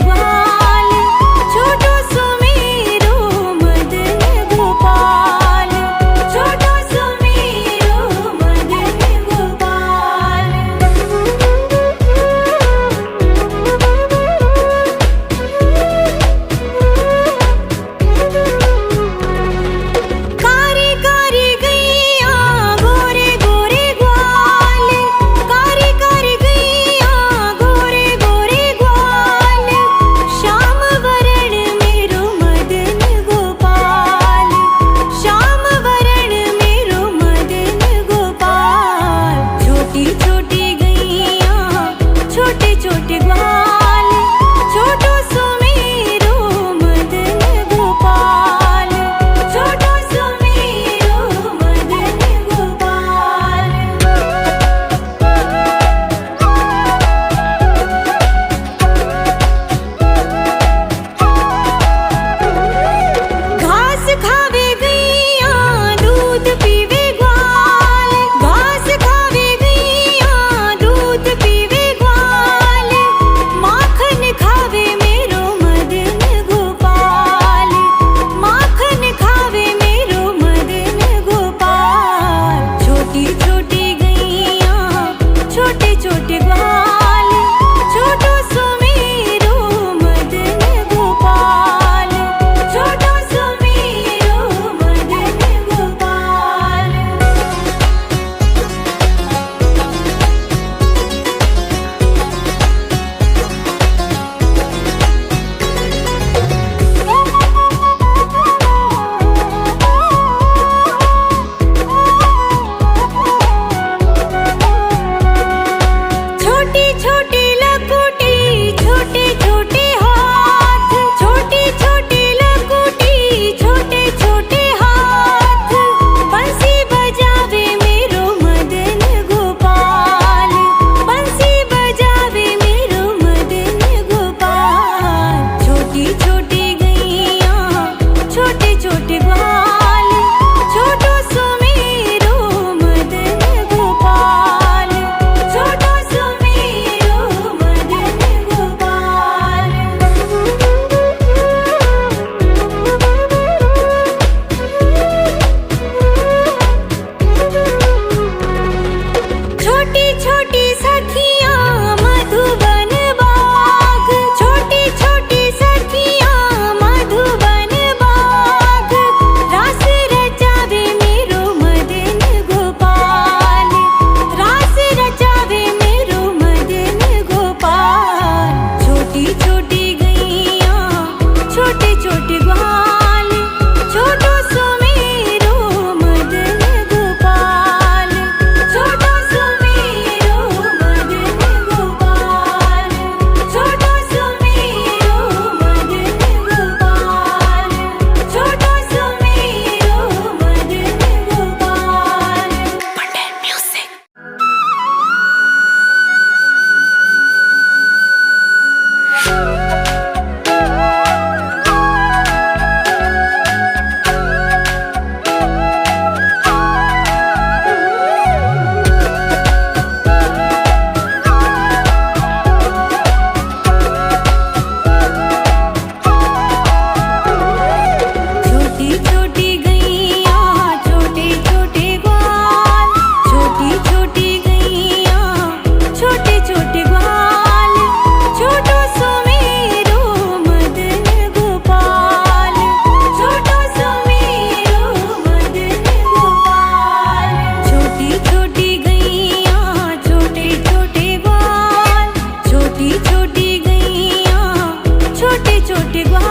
ग्वाल, छोटो सुमेरो मदन गोपाल, छोटो सुमेरो मदन गोपाल। कारी कारी गैया गोरे गोरे ग्वाल, कारी कारी गैया गोरे गोरे ग्वाल, श्याम वरण मेरो मदन गोपाल, श्याम वरण मेरो मदन गोपाल। छोटी छोटी गैया छोटे छोटे ग्वाल, छोटो सुमेरो मदन गोपाल, छोटो सुमेरो मदन गोपाल। घास खावे गैया दूध पीवे ग्वाल, घास खावे गैया दूध पीवे ग्वाल, माखन खावे मेरो मदन गोपाल, माखन खावे मेरो मदन गोपाल। छोटी छोटी गैया छोटे छोटे ग्वाल, छोटो सुमेरो मदन गोपाल, छोटो सुमेरो मदन गोपाल। छोटी छोटी लकुटी छोटे छोटे हाथ, छोटी छोटी लकुटी छोटे छोटे हाथ, बंसी बजावे मेरो मदन गोपाल, बंसी बजावे मेरो मदन गोपाल। छोटी छोटी गैया छोटे छोटे ग्वाल, छोटो सुमेरो मदन गोपाल, छोटो सुमेरो मदन गोपाल। छोटी छोटी सखियां मधुबन बाग, छोटी छोटी सखियां मधुबन बाग, रास रचावे मेरो मदन गोपाल, रास रचावे मेरो मदन गोपाल। छोटी छोटी गैया छोटे छोटे ग्वाल, छोटो सुमेरो मदन गोपाल, छोटो सुमेरो मदन गोपाल, छोटो सुमेरो मदन गोपाल, छोटो सुमेरो मदन गोपाल। पंडित म्यूजिक। छोटी छोटी गैया छोटे छोटे ग्वाल, छोटी छोटी गैया छोटे छोटे ग्वाल, छोटो सुमेरो मदन गोपाल, छोटो सुमेरो मदन गोपाल। छोटी छोटी गैया छोटे छोटे ग्वाल, छोटी छोटी गैया छोटे छोटे ग्वाल,